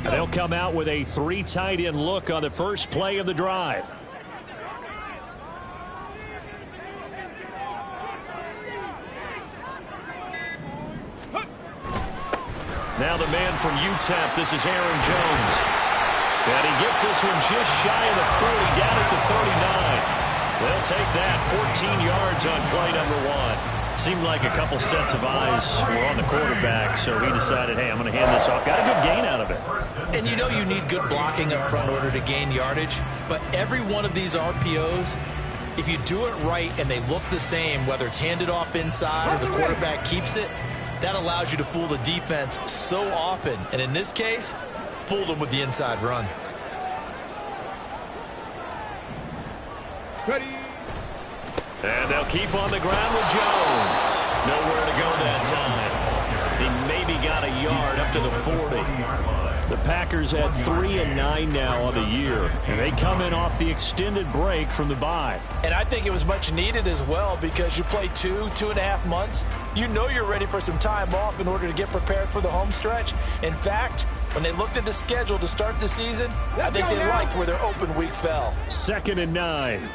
They'll come out with a 3 tight end look on the first play of the drive. Now the man from UTEP, this is Aaron Jones. And he gets this one just shy of the 40, down at the 39. They'll take that 14 yards on play number 1. Seemed like a couple sets of eyes were on the quarterback, so he decided, hey, I'm going to hand this off. Got a good gain out of it. And you know you need good blocking up front in order to gain yardage, but every one of these RPOs, if you do it right and they look the same, whether it's handed off inside or the quarterback keeps it, that allows you to fool the defense so often. And in this case, fooled them with the inside run. Ready. And they'll keep on the ground with Jones. Nowhere to go that time. He maybe got a yard up to the 40. The Packers at 3-9 now on the year, and they come in off the extended break from the bye. And I think it was much needed as well, because you play 2.5 months. You know you're ready for some time off in order to get prepared for the home stretch. In fact, when they looked at the schedule to start the season, I think they liked where their open week fell. 2nd and 9.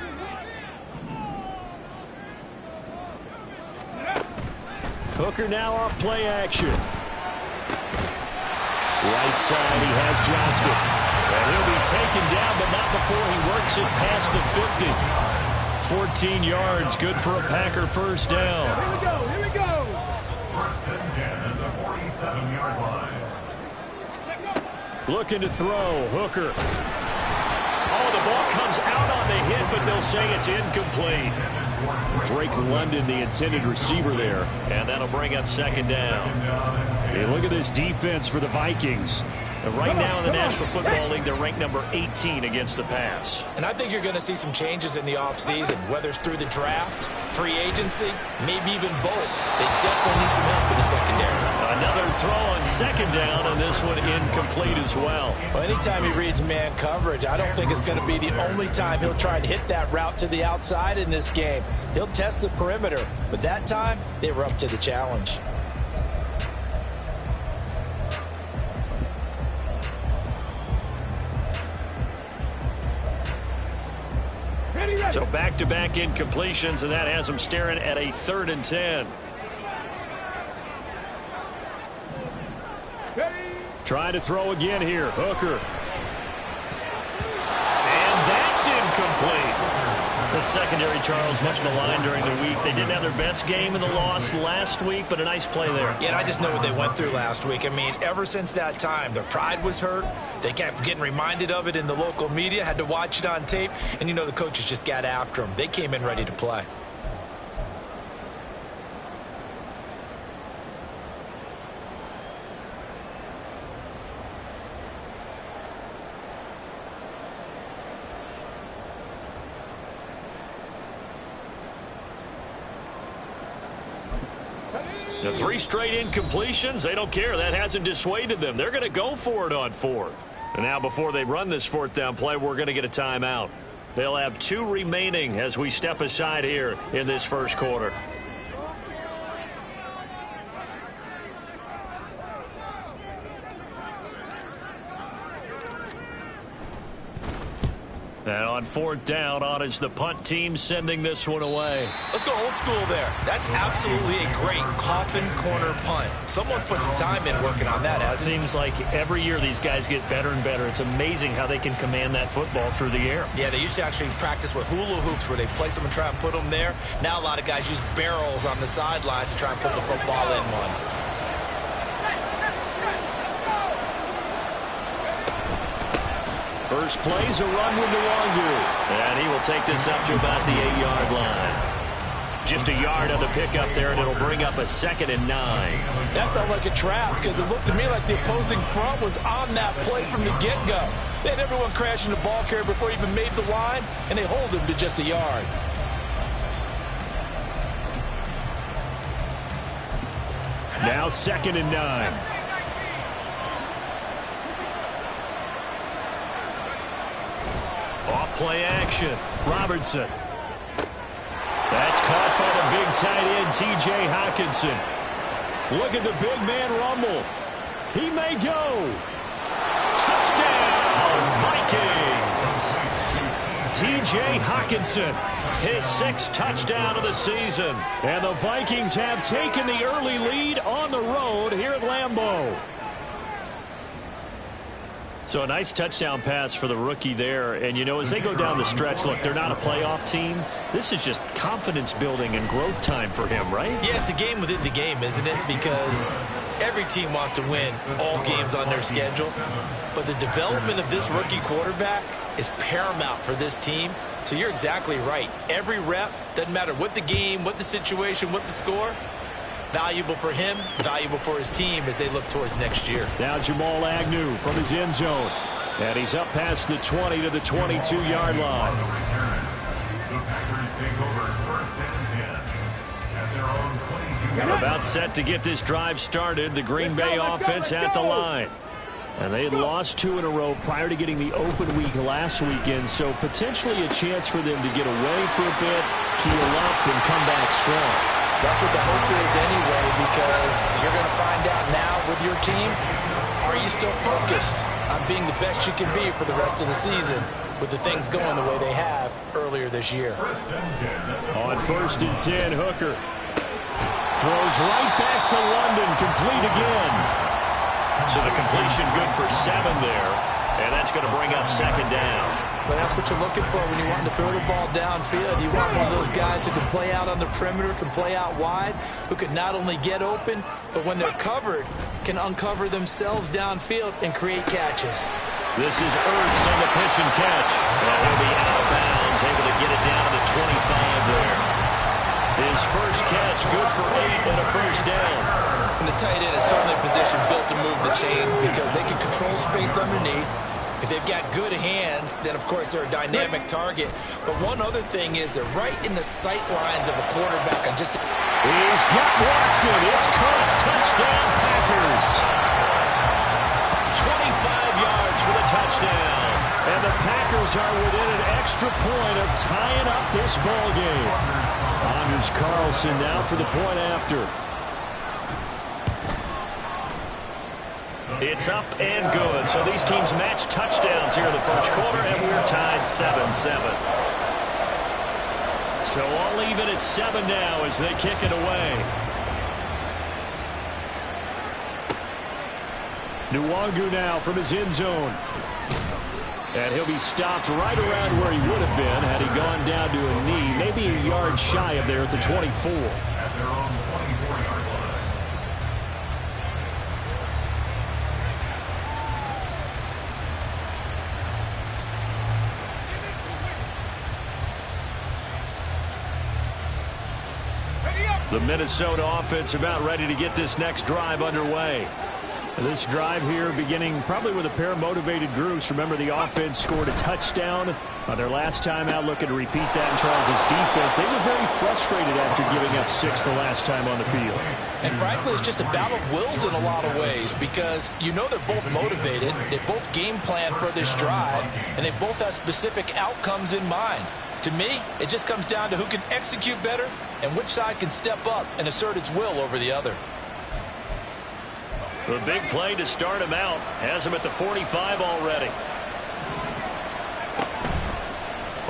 Hooker now off play action. Right side, he has Johnston. And he'll be taken down, but not before he works it past the 50. 14 yards, good for a Packer first down. Here we go, here we go. 1st and 10 at the 47-yard line. Looking to throw, Hooker. Oh, the ball comes out on the hit, but they'll say it's incomplete. Drake London, the intended receiver there, and that'll bring up 2nd down. Hey, look at this defense for the Vikings. Right now in the National Football League, they're ranked number 18 against the pass. And I think you're going to see some changes in the offseason, whether it's through the draft, free agency, maybe even both. They definitely need some help in the secondary. Another throw on 2nd down, and this one incomplete as well. Well, anytime he reads man coverage, I don't think it's going to be the only time he'll try and hit that route to the outside in this game. He'll test the perimeter, but that time they were up to the challenge. So back-to-back incompletions, and that has them staring at a 3rd and 10. Trying to throw again here. Hooker. And that's incomplete. The secondary, Charles, much maligned during the week. They didn't have their best game in the loss last week, but a nice play there. Yeah, and I just know what they went through last week. I mean, ever since that time, their pride was hurt. They kept getting reminded of it in the local media, had to watch it on tape, and, you know, the coaches just got after them. They came in ready to play. The 3 straight incompletions, they don't care. That hasn't dissuaded them. They're going to go for it on 4th. And now before they run this 4th down play, we're going to get a timeout. They'll have 2 remaining as we step aside here in this first quarter. And on 4th down, on is the punt team sending this one away. Let's go old school there. That's absolutely a great coffin corner punt. Someone's put some time in working on that, hasn't it? Seems like every year these guys get better and better. It's amazing how they can command that football through the air. Yeah, they used to actually practice with hula hoops where they place them and try and put them there. Now a lot of guys use barrels on the sidelines to try and put the football in one. First play's a run with Nwangu, and he will take this up to about the 8-yard line. Just a yard on the pickup there, and it'll bring up a 2nd and 9. That felt like a trap, because it looked to me like the opposing front was on that play from the get-go. They had everyone crashing the ball carrier before he even made the line, and they hold him to just a yard. Now 2nd and 9. Off-play action. Robertson. That's caught by the big tight end, T.J. Hockenson. Look at the big man rumble. He may go. Vikings. T.J. Hawkinson, his 6th touchdown of the season. And the Vikings have taken the early lead on the road here at Lambeau. So a nice touchdown pass for the rookie there. And, you know, as they go down the stretch, look, they're not a playoff team. This is just confidence building and growth time for him, right? Yeah, it's a game within the game, isn't it? Because every team wants to win all games on their schedule. But the development of this rookie quarterback is paramount for this team. So you're exactly right. Every rep, doesn't matter what the game, what the situation, what the score, valuable for him, valuable for his team as they look towards next year. Now Jamal Agnew from his end zone. And he's up past the 20 to the 22-yard line. The Packers take over 1st and 10 at their own 22-yard About set to get this drive started. The Green Bay offense at the line. And they had lost 2 in a row prior to getting the open week last weekend, so potentially a chance for them to get away for a bit, keel up, and come back strong. That's what the hope is anyway, because you're going to find out now with your team, are you still focused on being the best you can be for the rest of the season with the things going the way they have earlier this year. On 1st and 10, Hooker throws right back to London, complete again. So the completion good for 7 there, and that's going to bring up 2nd down. But that's what you're looking for when you want to throw the ball downfield. You want one of those guys who can play out on the perimeter, can play out wide, who can not only get open, but when they're covered, can uncover themselves downfield and create catches. This is Ertz on the pitch and catch. And he'll be out of bounds, able to get it down to the 25 there. His first catch, good for 8 and a 1st down. And the tight end is certainly a position built to move the chains because they can control space underneath. If they've got good hands, then, of course, they're a dynamic target. But one other thing is they're right in the sight lines of a quarterback. He's got Watson. It's caught. Touchdown, Packers. 25 yards for the touchdown. And the Packers are within an extra point of tying up this ball game. Anders Carlson now for the point after. It's up and good. So these teams match touchdowns here in the 1st quarter, and we're tied 7-7. So all even at 7 now as they kick it away. Nwangu now from his end zone. And he'll be stopped right around where he would have been had he gone down to a knee, maybe a yard shy of there at the 24. at their own 24-yard line. The Minnesota offense about ready to get this next drive underway. This drive here beginning probably with a pair of motivated groups. Remember, the offense scored a touchdown on their last time out, looking to repeat that in Charles' defense. They were very frustrated after giving up 6 the last time on the field. And frankly, it's just a battle of wills in a lot of ways because you know they're both motivated. They both game plan for this drive, and they both have specific outcomes in mind. To me, it just comes down to who can execute better and which side can step up and assert its will over the other. The big play to start him out has him at the 45 already.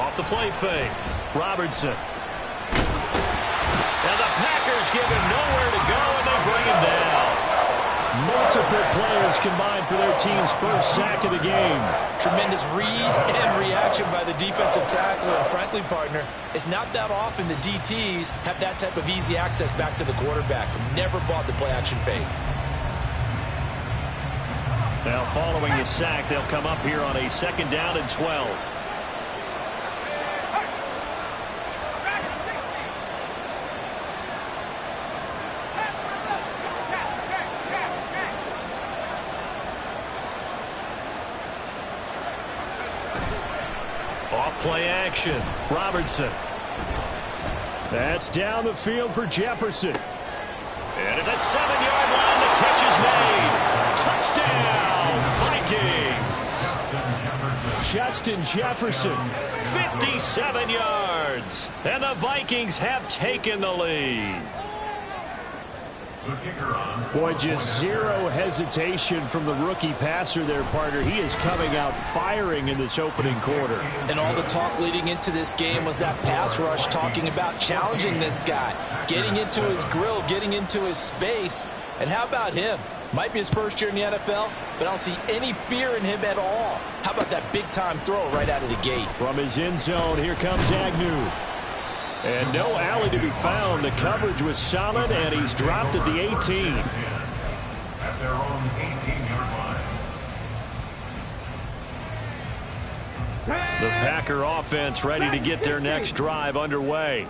Off the play fake, Robertson. And the Packers give him nowhere to go, and they bring him down. Multiple players combined for their team's first sack of the game. Tremendous read and reaction by the defensive tackle. And frankly, partner, it's not that often the DTs have that type of easy access back to the quarterback. Never bought the play action fake. Now following the sack, they'll come up here on a 2nd down and 12. Off play action, Robertson. That's down the field for Jefferson. And at the 7-yard line, the catch is made. Touchdown, Vikings. Justin Jefferson, 57 yards. And the Vikings have taken the lead. The kicker on. Boy, just zero hesitation from the rookie passer there, partner. He is coming out firing in this opening quarter. And all the talk leading into this game was that pass rush talking about challenging this guy, getting into his grill, getting into his space. And how about him? Might be his first year in the NFL, but I don't see any fear in him at all. How about that big-time throw right out of the gate? From his end zone, here comes Agnew. And no alley to be found. The coverage was solid, and he's dropped at the 18. At their own 18-yard line. The Packer offense ready to get their next drive underway.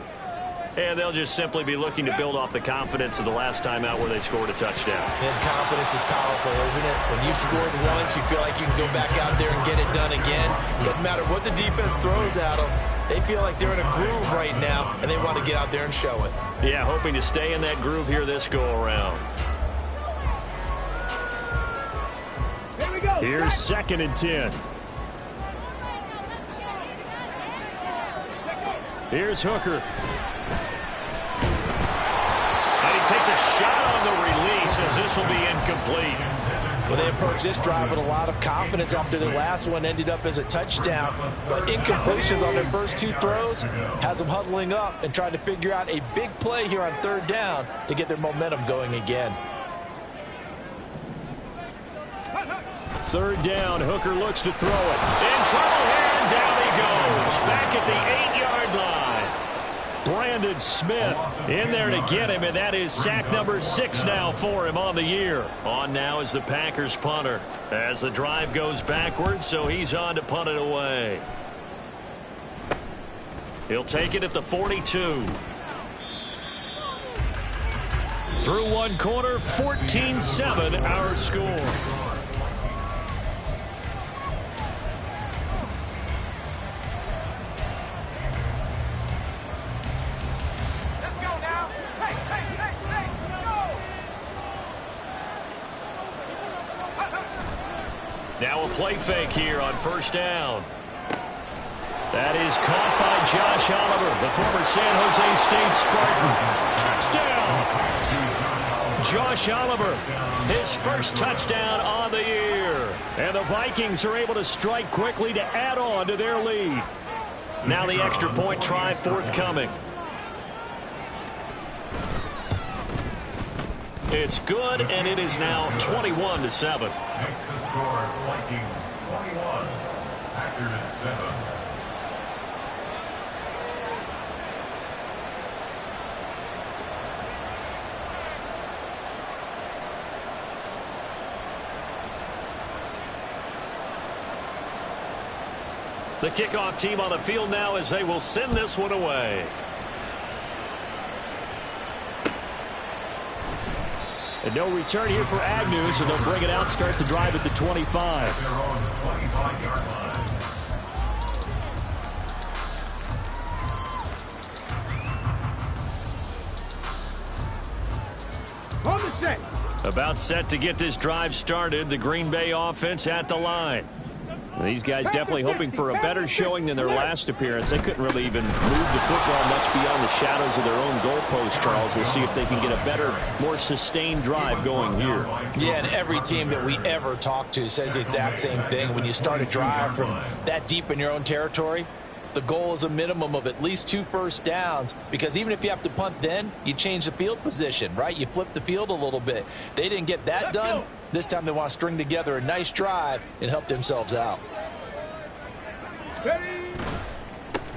And they'll just simply be looking to build off the confidence of the last time out where they scored a touchdown. And confidence is powerful, isn't it? When you've scored once, you feel like you can go back out there and get it done again. Doesn't matter what the defense throws at them. They feel like they're in a groove right now, and they want to get out there and show it. Yeah, hoping to stay in that groove here this go-around. Here we go. Here's 2nd and 10. Here's Hooker. And he takes a shot on the release as this will be incomplete. Well, they approached this drive with a lot of confidence after their last one ended up as a touchdown. But incompletions on their first 2 throws has them huddling up and trying to figure out a big play here on 3rd down to get their momentum going again. 3rd down, Hooker looks to throw it. In trouble here, and down he goes. Back at the 8-yard line. Brandon Smith in there to get him, and that is sack number 6 now for him on the year. On now is the Packers punter as the drive goes backwards, so he's on to punt it away. He'll take it at the 42. Through one quarter, 14-7 our score. Now a play fake here on 1st down. That is caught by Josh Oliver, the former San Jose State Spartan. Touchdown! Josh Oliver, his first touchdown on the year. And the Vikings are able to strike quickly to add on to their lead. Now the extra point try forthcoming. It's good, and it is now 21-7. Next to score, Vikings 21, Packers 7. The kickoff team on the field now as they will send this one away. And no return here for Agnew, so they'll bring it out, start the drive at the 25. Their own 25-yard line. On the set. About set to get this drive started, the Green Bay offense at the line. These guys definitely hoping for a better showing than their last appearance. They couldn't really even move the football much beyond the shadows of their own goalpost, Charles. We'll see if they can get a better, more sustained drive going here. Yeah, and every team that we ever talk to says the exact same thing. When you start a drive from that deep in your own territory, the goal is a minimum of at least 2 first downs, because even if you have to punt then, you change the field position, right? You flip the field a little bit. They didn't get that done. This time they want to string together a nice drive and help themselves out.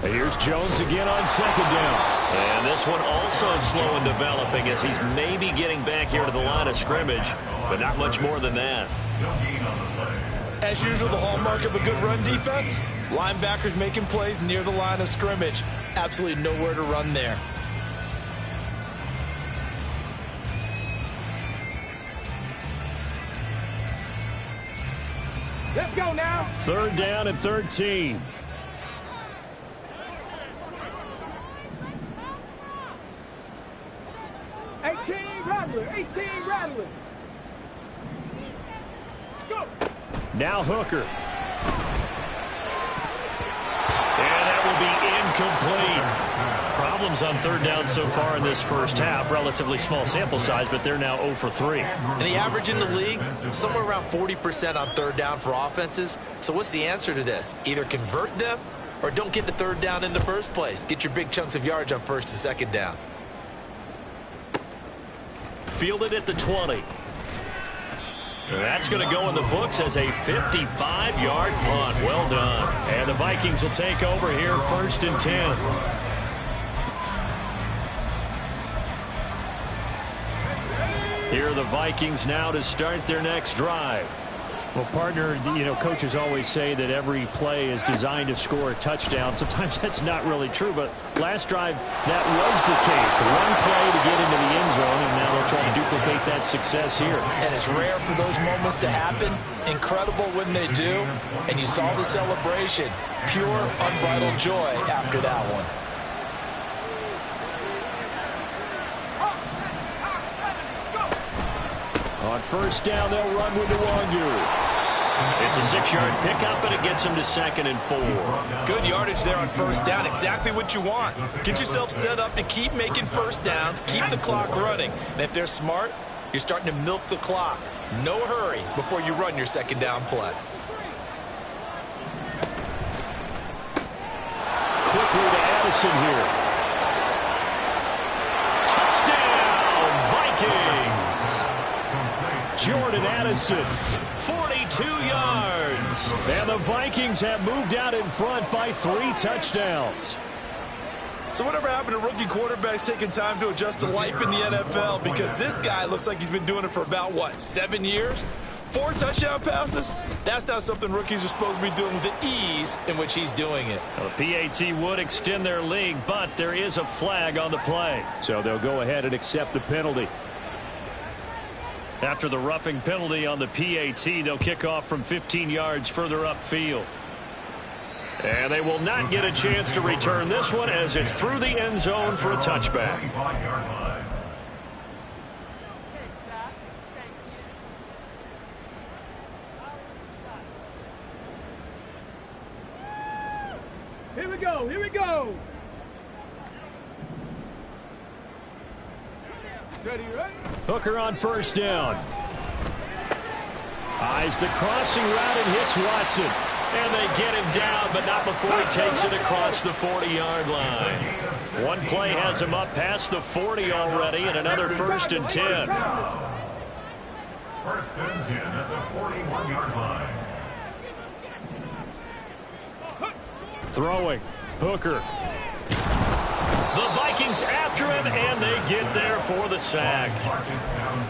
Here's Jones again on 2nd down. And this one also slow in developing as he's maybe getting back here to the line of scrimmage, but not much more than that. As usual, the hallmark of a good run defense, linebackers making plays near the line of scrimmage. Absolutely nowhere to run there. Let's go now. 3rd down and 13. Rattler. Go. Now Hooker. And that will be incomplete. problems on third down so far in this first half. Relatively small sample size, but they're now 0 for 3. And the average in the league, somewhere around 40% on third down for offenses. So what's the answer to this? Either convert them or don't get the third down in the first place. Get your big chunks of yards on first and second down. Fielded at the 20. That's going to go in the books as a 55-yard punt. Well done. And the Vikings will take over here, 1st and 10. Here are the Vikings now to start their next drive. Well, partner, coaches always say that every play is designed to score a touchdown. Sometimes that's not really true, but last drive, that was the case. One play to get into the end zone, and now they'll try to duplicate that success here. And it's rare for those moments to happen. Incredible when they do. And you saw the celebration. Pure, unbridled joy after that one. On first down, they'll run with Nwangu. It's a 6-yard pickup, and it gets them to 2nd and 4. Good yardage there on first down. Exactly what you want. Get yourself set up to keep making first downs, keep the clock running. And if they're smart, you're starting to milk the clock. No hurry before you run your second down play. Quickly to Addison here. Touchdown, Vikings! Jordan Addison, 42 yards. And the Vikings have moved out in front by 3 touchdowns. So whatever happened to rookie quarterbacks taking time to adjust to life in the NFL? Because this guy looks like he's been doing it for about, 7 years? 4 touchdown passes? That's not something rookies are supposed to be doing with the ease in which he's doing it. Well, the PAT would extend their lead, but there is a flag on the play. So they'll go ahead and accept the penalty. After the roughing penalty on the PAT, they'll kick off from 15 yards further upfield. And they will not get a chance to return this one as it's through the end zone for a touchback. Here we go, here we go. Ready, ready? Hooker on first down. Eyes the crossing route and hits Watson. And they get him down, but not before he takes it across the 40-yard line. One play has him up past the 40 already, and another 1st and 10. 1st and 10 at the 41-yard line. Throwing. Hooker. The Vikings after him, and they get there for the sack.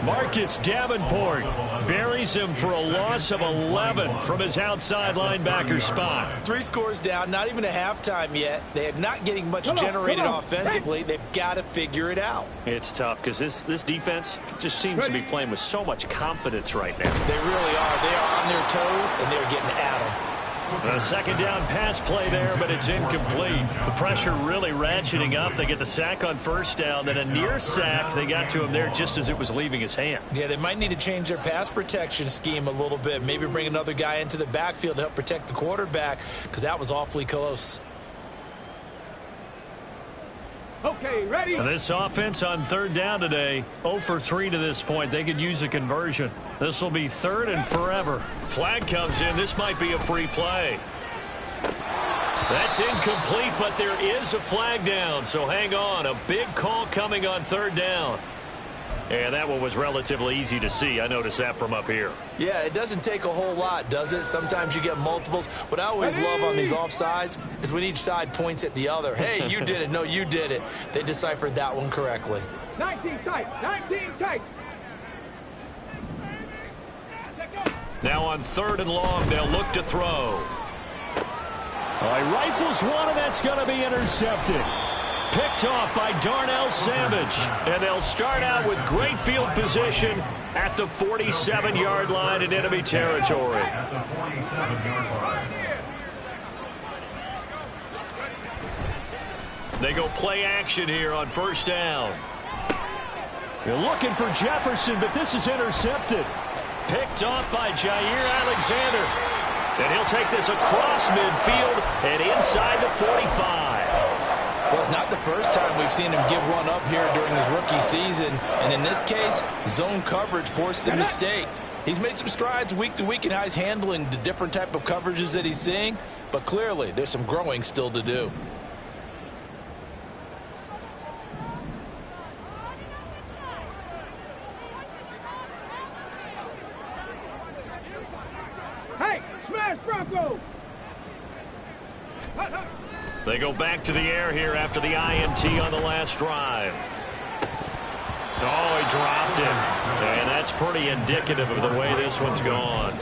Marcus Davenport buries him for a loss of 11 from his outside linebacker spot. 3 scores down, not even a halftime yet. They are not getting much generated offensively. They've got to figure it out. It's tough because this defense just seems to be playing with so much confidence right now. They really are. They are on their toes, and they're getting at them. A second down pass play there, but it's incomplete. The pressure really ratcheting up. They get the sack on first down, then a near sack. They got to him there just as it was leaving his hand. Yeah, they might need to change their pass protection scheme a little bit. Maybe bring another guy into the backfield to help protect the quarterback, because that was awfully close. Okay, ready? And this offense on third down today, 0 for 3 to this point. They could use a conversion. This will be 3rd and forever. Flag comes in. This might be a free play. That's incomplete, but there is a flag down, so hang on. A big call coming on 3rd down. And that one was relatively easy to see. I noticed that from up here. Yeah, it doesn't take a whole lot, does it? Sometimes you get multiples. What I always love on these offsides is when each side points at the other. Hey, you did it. No, you did it. They deciphered that one correctly. 19 tight, 19 tight. Now on 3rd and long, they'll look to throw. He rifles one, and that's going to be intercepted. Picked off by Darnell Savage. And they'll start out with great field position at the 47-yard line in enemy territory. At the 47-yard line. They go play action here on first down. They're looking for Jefferson, but this is intercepted. Picked off by Jair Alexander. And he'll take this across midfield and inside the 45. Well, it's not the first time we've seen him give one up here during his rookie season. And in this case, zone coverage forced the mistake. He's made some strides week to week in how he's handling the different type of coverages that he's seeing. But clearly, there's some growing still to do. Hey, smash Bronco! They go back to the air here after the INT on the last drive. Oh, he dropped it. And that's pretty indicative of the way this one's gone.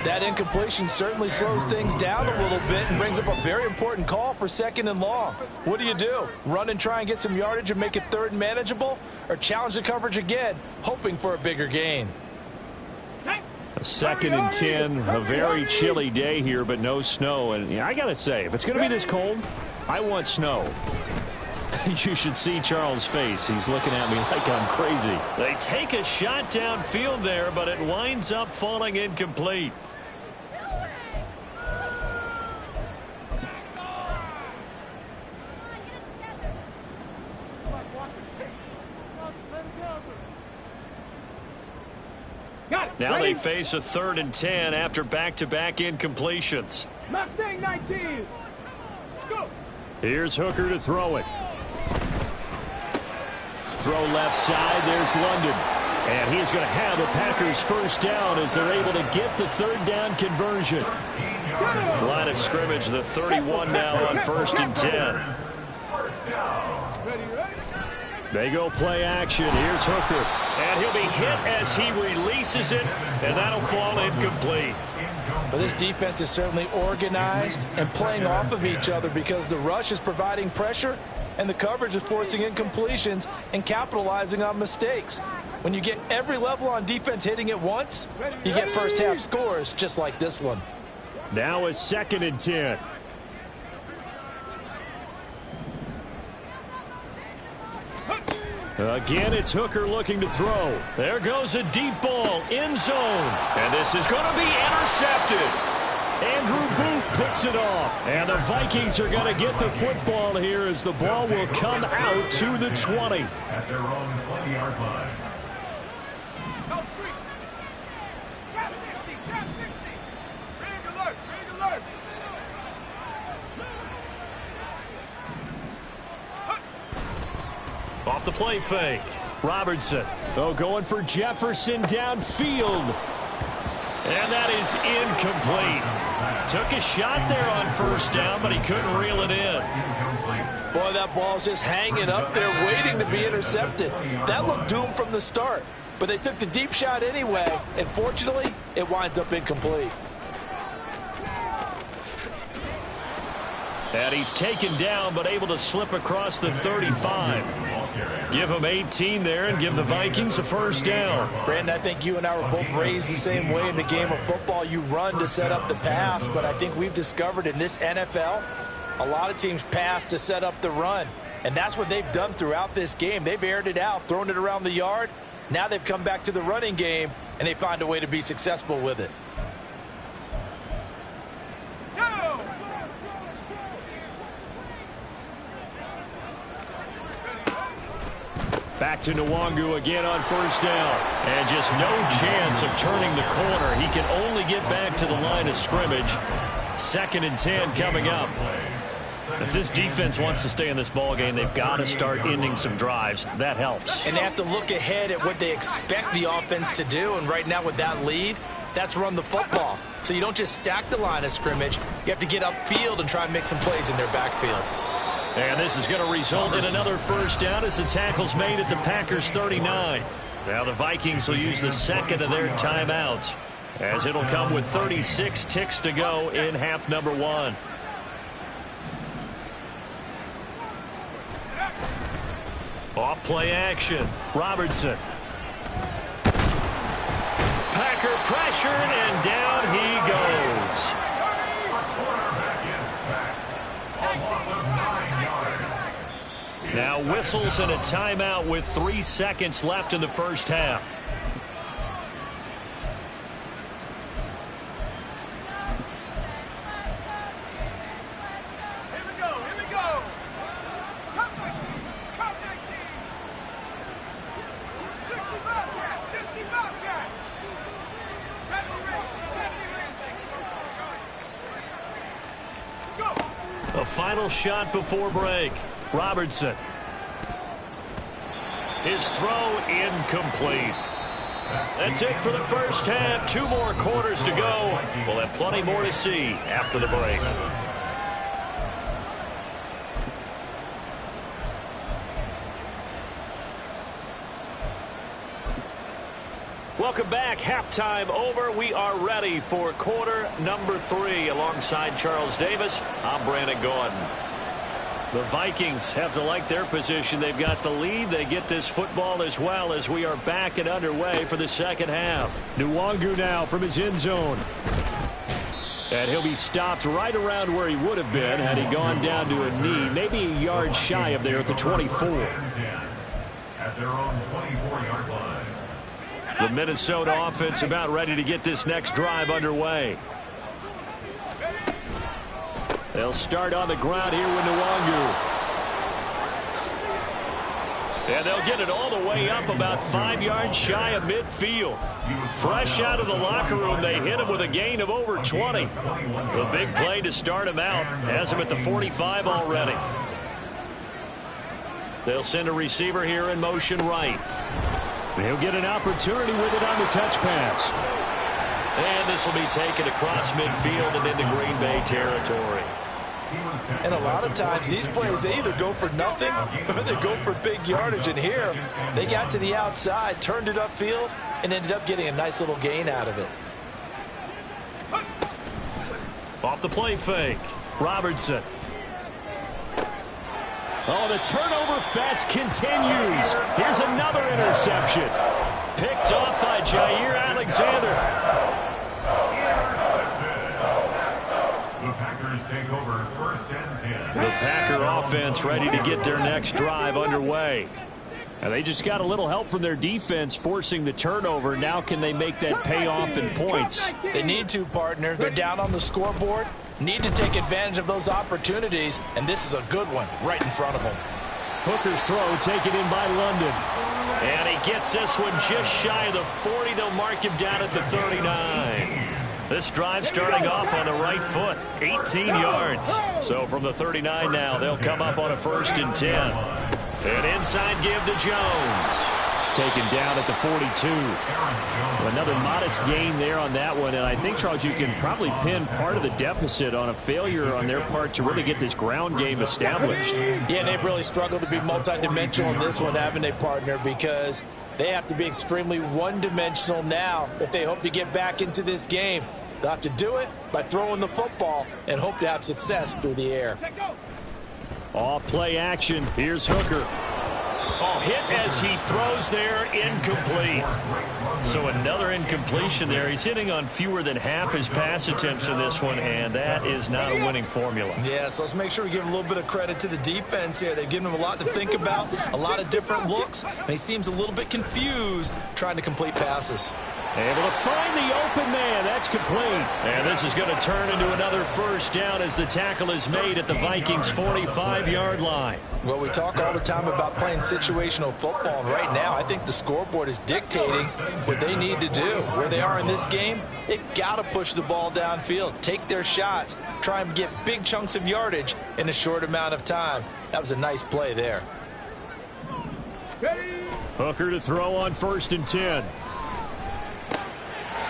That incompletion certainly slows things down a little bit and brings up a very important call for 2nd and long. What do? Run and try and get some yardage and make it 3rd and manageable? Or challenge the coverage again, hoping for a bigger gain? A 2nd and 10, a very chilly day here, but no snow. And I got to say, if it's going to be this cold, I want snow. You should see Charles' face. He's looking at me like I'm crazy. They take a shot downfield there, but it winds up falling incomplete. Now they face a 3rd and 10 after back-to-back incompletions. Mustang 19. Let's go. Here's Hooker to throw it. Throw left side. There's London. And he's going to have the Packers first down as they're able to get the 3rd down conversion. Line of scrimmage, the 31 now on 1st and 10. Ready, ready? They go play action. Here's Hooker. And he'll be hit as he releases it, and that'll fall incomplete. But this defense is certainly organized and playing off of each other because the rush is providing pressure and the coverage is forcing incompletions and capitalizing on mistakes. When you get every level on defense hitting at once, you get first half scores just like this one. Now a 2nd and 10. Again, it's Hooker looking to throw. There goes a deep ball, end zone. And this is going to be intercepted. Andrew Booth picks it off. And the Vikings are going to get the football here as the ball will come out to the 20. At their own 20-yard line. Help street. Trap 60, trap 60. Rig alert, rig alert. Off the play fake. Robertson. Oh, going for Jefferson downfield. And that is incomplete. Took a shot there on 1st down, but he couldn't reel it in. Boy, that ball's just hanging up there waiting to be intercepted. That looked doomed from the start. But they took the deep shot anyway, and fortunately, it winds up incomplete. And he's taken down, but able to slip across the 35. Give him 18 there and give the Vikings a first down. Brandon, I think you and I were both raised the same way in the game of football. You run to set up the pass, but I think we've discovered in this NFL, a lot of teams pass to set up the run. And that's what they've done throughout this game. They've aired it out, thrown it around the yard. Now they've come back to the running game, and they find a way to be successful with it. Back to Nwangu again on 1st down. And just no chance of turning the corner. He can only get back to the line of scrimmage. 2nd and 10 coming up. If this defense wants to stay in this ballgame, they've got to start ending some drives. That helps. And they have to look ahead at what they expect the offense to do. And right now with that lead, that's run the football. So you don't just stack the line of scrimmage. You have to get upfield and try and make some plays in their backfield. And this is going to result in another first down as the tackle's made at the Packers 39. Now the Vikings will use the 2nd of their timeouts, as it'll come with 36 ticks to go in half number 1. Off play action. Robertson. Packer pressured, and down he goes. Now whistles and a timeout with 3 seconds left in the first half. Here we go, here we go. A final shot before break. Robertson. His throw incomplete. That's it for the first half. 2 more quarters to go. We'll have plenty more to see after the break. Welcome back. Halftime over. We are ready for quarter number 3. Alongside Charles Davis, I'm Brandon Gordon. The Vikings have to like their position. They've got the lead. They get this football as well as we are back and underway for the second half. Nwangu now from his end zone. And he'll be stopped right around where he would have been had he gone down to a knee, maybe a yard shy of there at the 24. At their own 24-yard line. The Minnesota offense about ready to get this next drive underway. They'll start on the ground here with Nwangu. And they'll get it all the way up about 5 yards shy of midfield. Fresh out of the locker room, they hit him with a gain of over 20. A big play to start him out. Has him at the 45 already. They'll send a receiver here in motion right. He'll get an opportunity with it on the touch pass. And this will be taken across midfield and into Green Bay territory. And a lot of times these plays, they either go for nothing or they go for big yardage. And here, they got to the outside, turned it upfield, and ended up getting a nice little gain out of it. Off the play fake. Robertson. Oh, the turnover fest continues. Here's another interception. Picked off by Jair Alexander. The Packers take over 1st and 10. The Packer offense ready to get their next drive underway. And they just got a little help from their defense forcing the turnover. Now can they make that pay off in points? They need to, partner. They're down on the scoreboard. Need to take advantage of those opportunities, and this is a good one right in front of them. Hooker's throw taken in by London. And he gets this one just shy of the 40. They'll mark him down at the 39. This drive starting off on the right foot, 18 yards. So from the 39 now, they'll come up on a 1st and 10. An inside give to Jones. Taken down at the 42. Another modest gain there on that one. And I think, Charles, you can probably pin part of the deficit on a failure on their part to really get this ground game established. Yeah, they've really struggled to be multidimensional in this one, haven't they, partner? Because they have to be extremely one-dimensional now if they hope to get back into this game. They'll have to do it by throwing the football and hope to have success through the air. Off play action. Here's Hooker. Oh, hit as he throws there, incomplete. So another incompletion there. He's hitting on fewer than half his pass attempts in this one, and that is not a winning formula. Yeah, so let's make sure we give a little bit of credit to the defense here. They've given him a lot to think about, a lot of different looks, and he seems a little bit confused trying to complete passes. Able to find the open man. That's complete. And this is going to turn into another 1st down as the tackle is made at the Vikings' 45-yard line. Well, we talk all the time about playing situational football, and right now I think the scoreboard is dictating what they need to do. Where they are in this game, they've got to push the ball downfield, take their shots, try and get big chunks of yardage in a short amount of time. That was a nice play there. Hooker to throw on 1st and 10.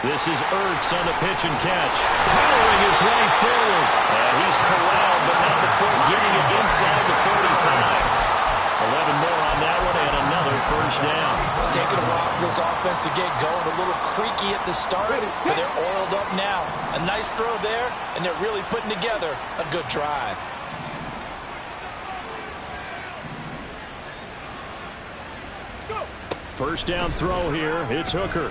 This is Ertz on the pitch and catch. Powering his way forward. And he's corralled, but not before getting it inside the 45. 11 more on that one, and another 1st down. It's taken a while for this offense to get going. A little creaky at the start, but they're oiled up now. A nice throw there, and they're really putting together a good drive. First down throw here. It's Hooker.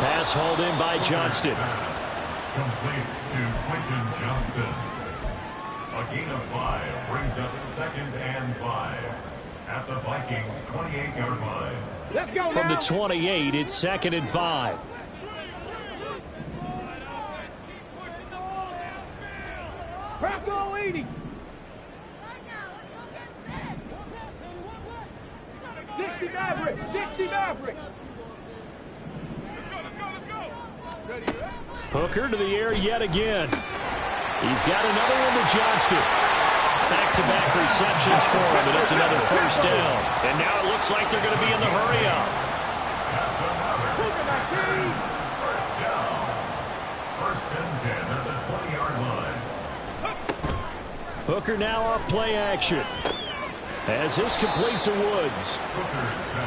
Pass hauled in by Johnston. Complete to Quentin Johnston. A gain of 5 brings up 2nd and 5 at the Vikings' 28-yard line. Let's go From now. the 28, it's 2nd and 5. Bronco 80. 60 Maverick. 60 Maverick. Hooker to the air yet again. He's got another one to Johnston. Back-to-back receptions for him, and it's another first down. And now it looks like they're going to be in the hurry-up. First down. First and 10 at the 20-yard line. Hooker now off play action. As this completes to Woods.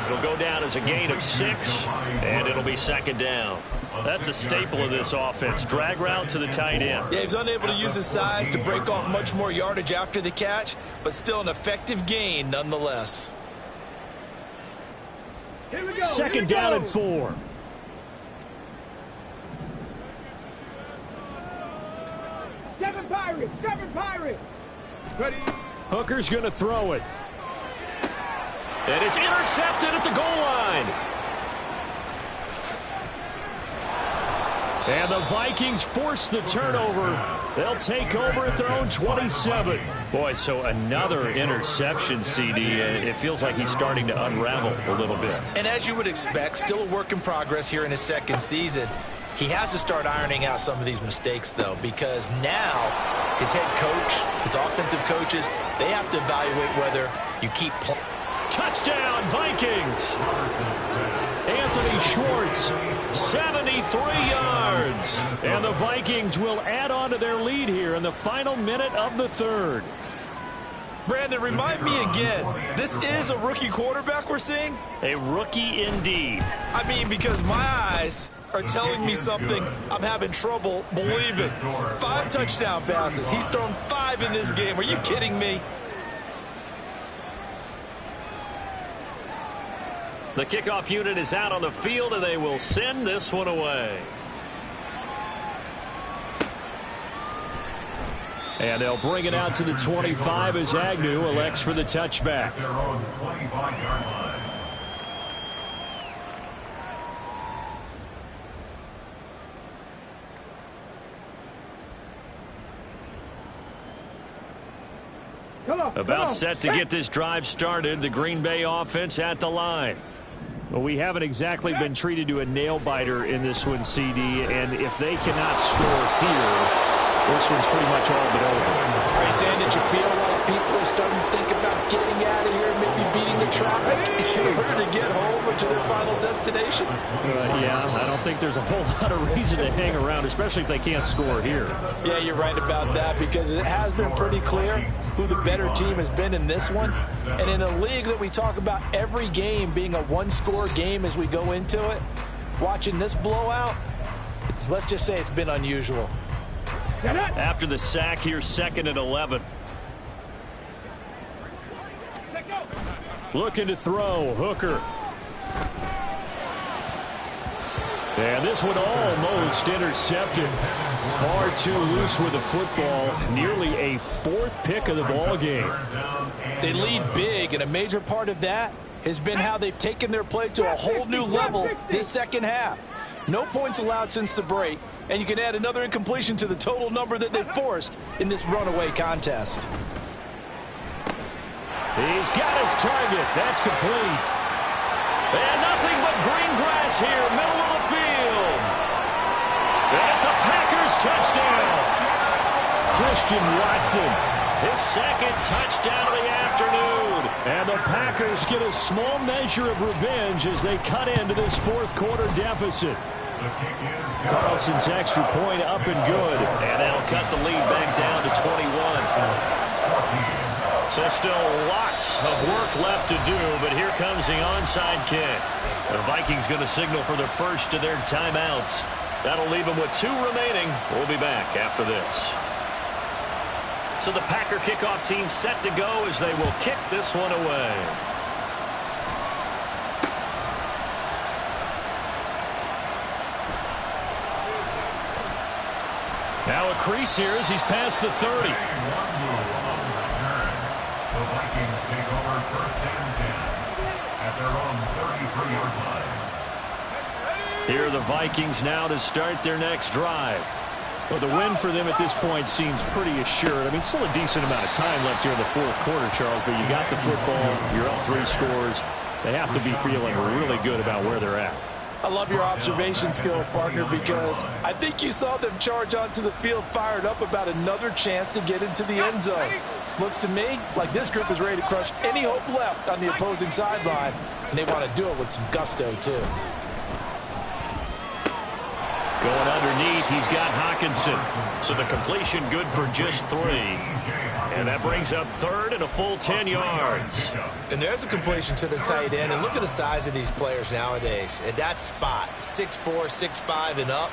It'll go down as a gain of 6, and it'll be second down. That's a staple of this offense. Drag route to the tight end. Yeah, he's unable to use his size to break off much more yardage after the catch, but still an effective gain nonetheless. Here we go. Second down and 4. Seven Pirates. Seven Pirates. Ready. Hooker's going to throw it. And it's intercepted at the goal line. And the Vikings force the turnover. They'll take over at their own 27. Boy, so another interception, CD. It feels like he's starting to unravel a little bit. And as you would expect, still a work in progress here in his second season. He has to start ironing out some of these mistakes, though, because now his head coach, his offensive coaches, they have to evaluate whether you keep playing. Touchdown, Vikings. Anthony Schwartz, 73 yards. And the Vikings will add on to their lead here in the final minute of the third. Brandon, remind me again, this is a rookie quarterback we're seeing? A rookie indeed. I mean, because my eyes are telling me something I'm having trouble believing. 5 touchdown passes. He's thrown 5 in this game. Are you kidding me? The kickoff unit is out on the field, and they will send this one away. And they'll bring it out to the 25 as Agnew elects for the touchback. Their own 25-yard line. About set to get this drive started. The Green Bay offense at the line. Well, we haven't exactly been treated to a nail-biter in this one, CD. And if they cannot score here, this one's pretty much all but over. Are you saying that you feel like people are starting to think about getting out of here, maybe beating the traffic in order to get home or to their final destination? Yeah, I don't think there's a whole lot of reason to hang around, especially if they can't score here. Yeah, you're right about that, because it has been pretty clear who the better team has been in this one. And in a league that we talk about every game being a one-score game as we go into it, watching this blowout, let's just say it's been unusual. After the sack, here's second and 11. Looking to throw, Hooker. And this one almost intercepted. Far too loose with the football. Nearly a 4th pick of the ball game. They lead big, and a major part of that has been how they've taken their play to a whole new level this second half. No points allowed since the break, and you can add another incompletion to the total number that they forced in this runaway contest. He's got his target. That's complete. And nothing but green grass here, middle of the field. And it's a Packers touchdown. Christian Watson, His second touchdown of the afternoon. and the Packers get a small measure of revenge as they cut into this 4th quarter deficit. Carlson's extra point up and good. And that'll cut the lead back down to 21. So still lots of work left to do, but here comes the onside kick. The Vikings going to signal for their first of their timeouts. That'll leave them with 2 remaining. We'll be back after this. So the Packer kickoff team set to go as they will kick this one away. Now a crease here as he's past the 30. The Vikings take over first and 10 at their own 33-yard line. Here are the Vikings now to start their next drive. Well, the win for them at this point seems pretty assured. I mean, still a decent amount of time left here in the 4th quarter, Charles, but you got the football, you're up 3 scores. They have to be feeling really good about where they're at. I love your observation skills, partner, because I think you saw them charge onto the field fired up about another chance to get into the end zone. Looks to me like this group is ready to crush any hope left on the opposing sideline, and they want to do it with some gusto, too. Going underneath, he's got Hawkinson. So the completion good for just 3. And that brings up third and a full 10 yards. And there's a completion to the tight end. And look at the size of these players nowadays. At that spot, 6'4", 6'5", and up.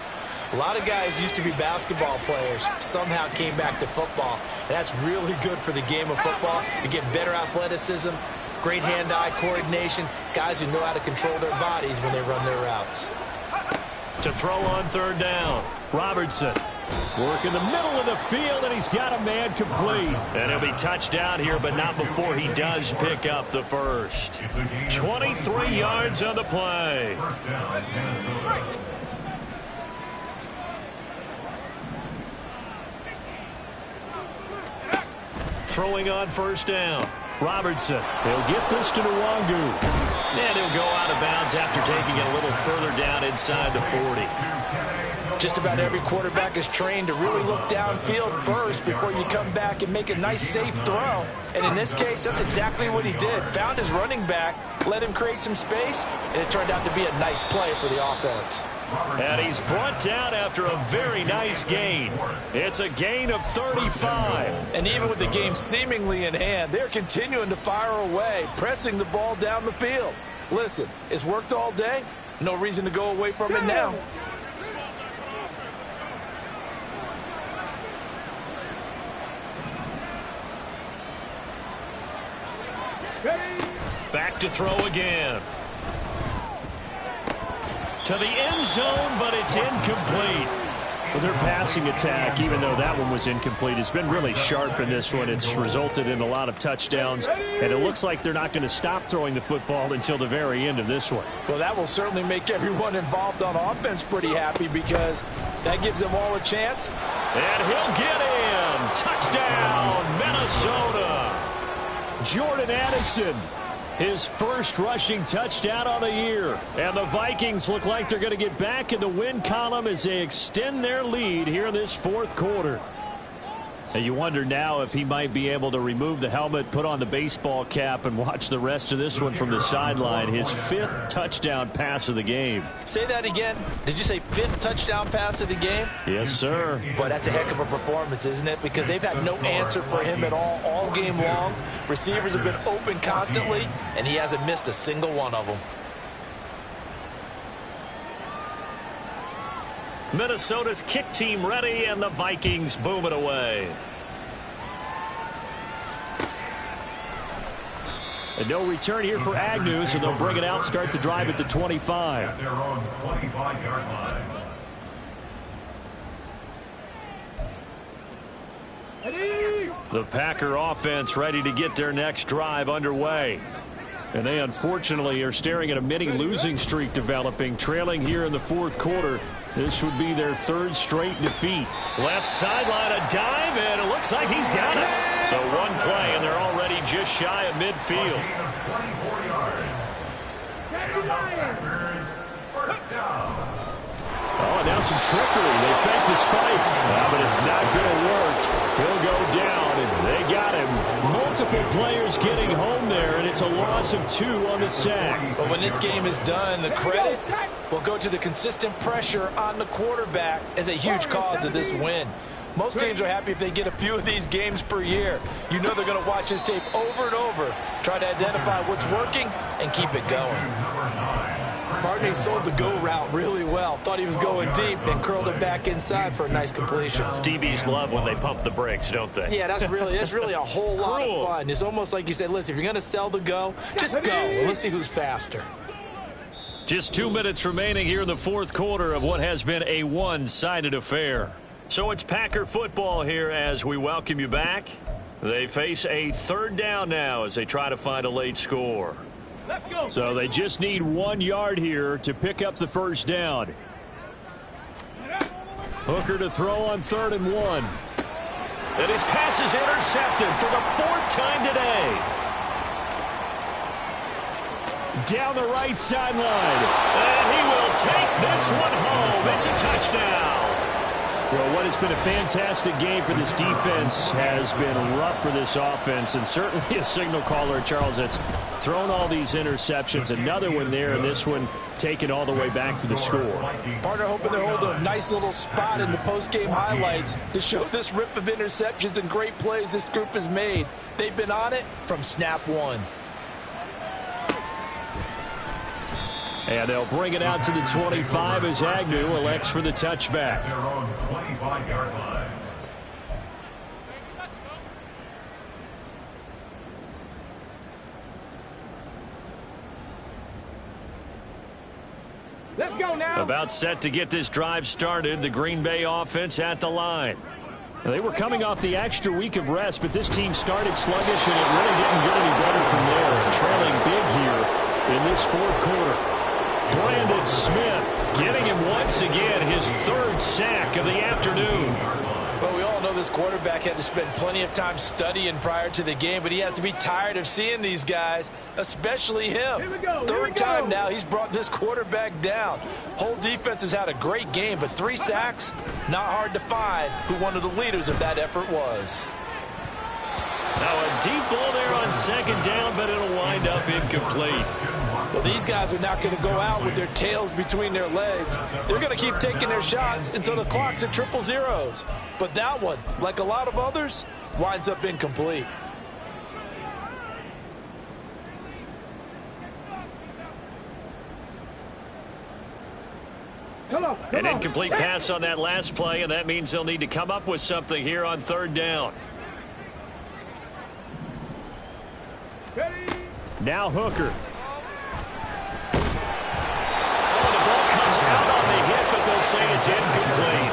A lot of guys used to be basketball players, somehow came back to football. And that's really good for the game of football. You get better athleticism, great hand-eye coordination, guys who know how to control their bodies when they run their routes. To throw on third down, Robertson. Work in the middle of the field, and he's got a man complete. And he'll be touched down here, but not before he does pick up the first. 23 yards on the play. First down, Minnesota. Throwing on first down, Robertson. He'll get this to Nwangu. And he'll go out of bounds after taking it a little further down inside the 40. Just about every quarterback is trained to really look downfield first before you come back and make a nice, safe throw. And in this case, that's exactly what he did. Found his running back, let him create some space, and it turned out to be a nice play for the offense. And he's brought down after a very nice gain. It's a gain of 35. And even with the game seemingly in hand, they're continuing to fire away, pressing the ball down the field. Listen, it's worked all day. No reason to go away from it now. Back to throw again. To the end zone, but it's incomplete. Well, their passing attack, even though that one was incomplete, has been really sharp in this one. It's resulted in a lot of touchdowns, and it looks like they're not going to stop throwing the football until the very end of this one. Well, that will certainly make everyone involved on offense pretty happy because that gives them all a chance. And he'll get in. Touchdown, Minnesota. Jordan Addison, his first rushing touchdown on the year. And the Vikings look like they're going to get back in the win column as they extend their lead here in this fourth quarter. And you wonder now if he might be able to remove the helmet, put on the baseball cap, and watch the rest of this one from the sideline. His 5th touchdown pass of the game. Say that again. Did you say 5th touchdown pass of the game? Yes, sir. Boy, that's a heck of a performance, isn't it? Because they've had no answer for him at all game long. Receivers have been open constantly, and he hasn't missed a single one of them. Minnesota's kick team ready, and the Vikings boom it away. And no return here for Agnew, so they'll bring it out, start the drive at the 25. At their own 25-yard line. The Packer offense ready to get their next drive underway. And they unfortunately are staring at a mini losing streak developing, trailing here in the fourth quarter. This would be their 3rd straight defeat. Left sideline, a dive, and it looks like he's got it. So one play, and they're already just shy of midfield. 24 yards. And the Packers, first down. Oh, and now some trickery. They fake the spike. But it's not going to work. He'll go down, and they got him. Multiple players getting home there, and it's a loss of 2 on the sack. But when this game is done, the credit will go to the consistent pressure on the quarterback as a huge cause of this win. Most teams are happy if they get a few of these games per year. You know they're going to watch this tape over and over, try to identify what's working, and keep it going. Barney sold the go route really well. Thought he was going deep, then curled it back inside for a nice completion. DBs love when they pump the brakes, don't they? Yeah, that's really a whole lot of fun. It's almost like you said, listen, if you're going to sell the go, just go. Let's see who's faster. Just 2 minutes remaining here in the fourth quarter of what has been a one-sided affair. So it's Packer football here as we welcome you back. They face a 3rd down now as they try to find a late score. So they just need 1 yard here to pick up the first down. Hooker to throw on 3rd and 1. And his pass is intercepted for the 4th time today. Down the right sideline. And he will take this one home. It's a touchdown. Well, what has been a fantastic game for this defense has been rough for this offense, and certainly a signal caller, Charles, that's thrown all these interceptions. Another one there, and this one taken all the way back for the score. Partner hoping they're holding a nice little spot in the post-game highlights to show this rip of interceptions and great plays this group has made. They've been on it from snap one. And they'll bring it out to the 25 as Agnew elects for the touchback. Their own 25-yard line. Let's go now. About set to get this drive started, the Green Bay offense at the line. They were coming off the extra week of rest, but this team started sluggish, and it really didn't get any better from there. And trailing big here in this fourth quarter. Brandon Smith getting him once again his third sack of the afternoon. Well, we all know this quarterback had to spend plenty of time studying prior to the game, but he has to be tired of seeing these guys, especially him. Third time now he's brought this quarterback down. Whole defense has had a great game, but 3 sacks, not hard to find who one of the leaders of that effort was. Now a deep ball there on second down, but it'll wind up incomplete. Well, these guys are not going to go out with their tails between their legs. They're going to keep taking their shots until the clock's at 000. But that one, like a lot of others, winds up incomplete. An incomplete pass on that last play, and that means they'll need to come up with something here on third down. Now Hooker. Out on the hit, but they'll say it's incomplete.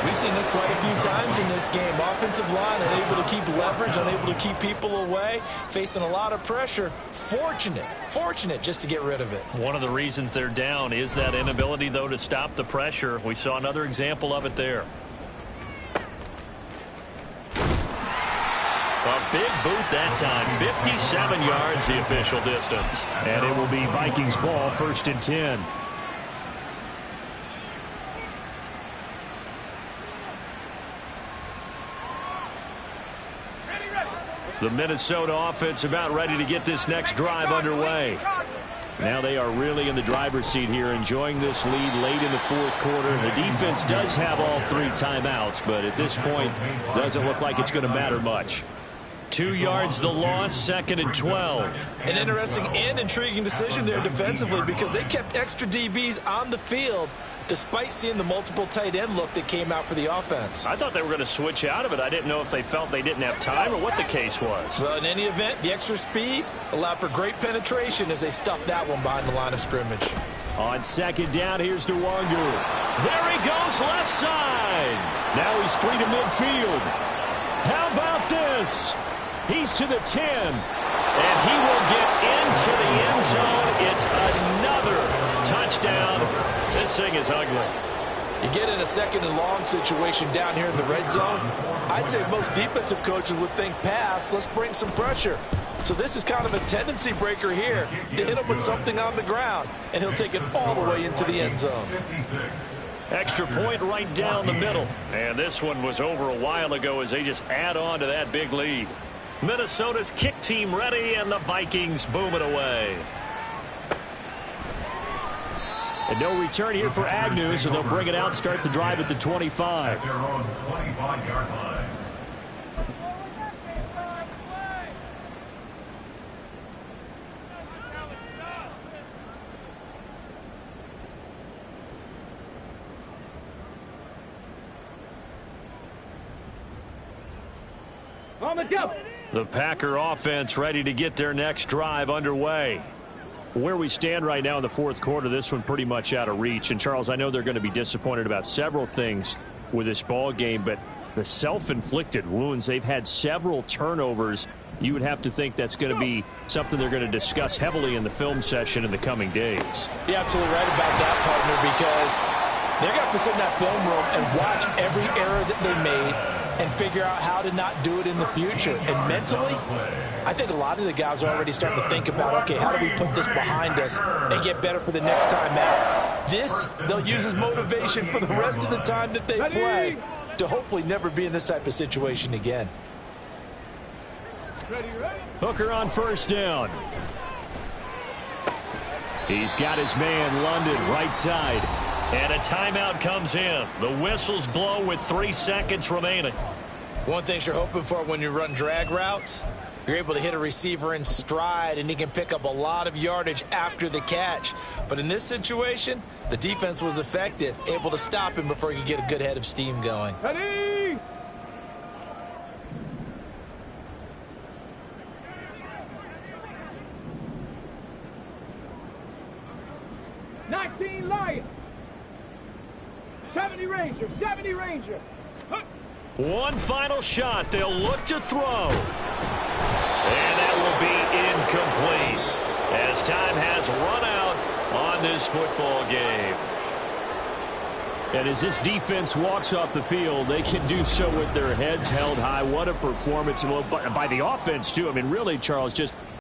We've seen this quite a few times in this game. Offensive line unable to keep leverage, unable to keep people away, facing a lot of pressure. Fortunate just to get rid of it. One of the reasons they're down is that inability, though, to stop the pressure. We saw another example of it there. A big boot that time. 57 yards the official distance. And it will be Vikings ball, 1st and 10. The Minnesota offense about ready to get this next drive underway. Now they are really in the driver's seat here, enjoying this lead late in the fourth quarter. The defense does have all 3 timeouts, but at this point, doesn't look like it's going to matter much. 2 yards the loss, 2nd and 12. An interesting and intriguing decision there defensively because they kept extra DBs on the field despite seeing the multiple tight end look that came out for the offense. I thought they were going to switch out of it. I didn't know if they felt they didn't have time or what the case was. Well, in any event, the extra speed allowed for great penetration as they stuffed that one behind the line of scrimmage. On 2nd down, here's Nwangu. There he goes, left side. Now he's free to midfield. How about this? He's to the 10. And he will get into the end zone. It's another touchdown. This thing is ugly. You get in a 2nd and long situation down here in the red zone. I'd say most defensive coaches would think pass. Let's bring some pressure. So this is kind of a tendency breaker here to hit him with something on the ground. And he'll take it all the way into the end zone. Extra point right down the middle. And this one was over a while ago as they just add on to that big lead. Minnesota's kick team ready, and the Vikings boom it away. And no return here for Agnew, so they'll bring it out, start the drive at the 25. At their own 25-yard line. On the double. The Packer offense ready to get their next drive underway. Where we stand right now in the fourth quarter, this one pretty much out of reach. And, Charles, I know they're going to be disappointed about several things with this ball game, but the self-inflicted wounds, they've had several turnovers. You would have to think that's going to be something they're going to discuss heavily in the film session in the coming days. You're absolutely right about that, partner, because they're going to have to sit in that film room and watch every error that they made and figure out how to not do it in the future. And mentally, I think a lot of the guys are already starting to think about, okay, how do we put this behind us and get better for the next time out? This, they'll use as motivation for the rest of the time that they play to hopefully never be in this type of situation again. Hooker on first down. He's got his man London right side. And a timeout comes in. The whistles blow with 3 seconds remaining. One thing you're hoping for when you run drag routes, you're able to hit a receiver in stride, and he can pick up a lot of yardage after the catch. But in this situation, the defense was effective, able to stop him before he could get a good head of steam going. Ready? '19 Lions. 70 Ranger. 70 Ranger. Huh. One final shot. They'll look to throw. And that will be incomplete as time has run out on this football game. And as this defense walks off the field, they can do so with their heads held high. What a performance by the offense, too. I mean, really, Charles, just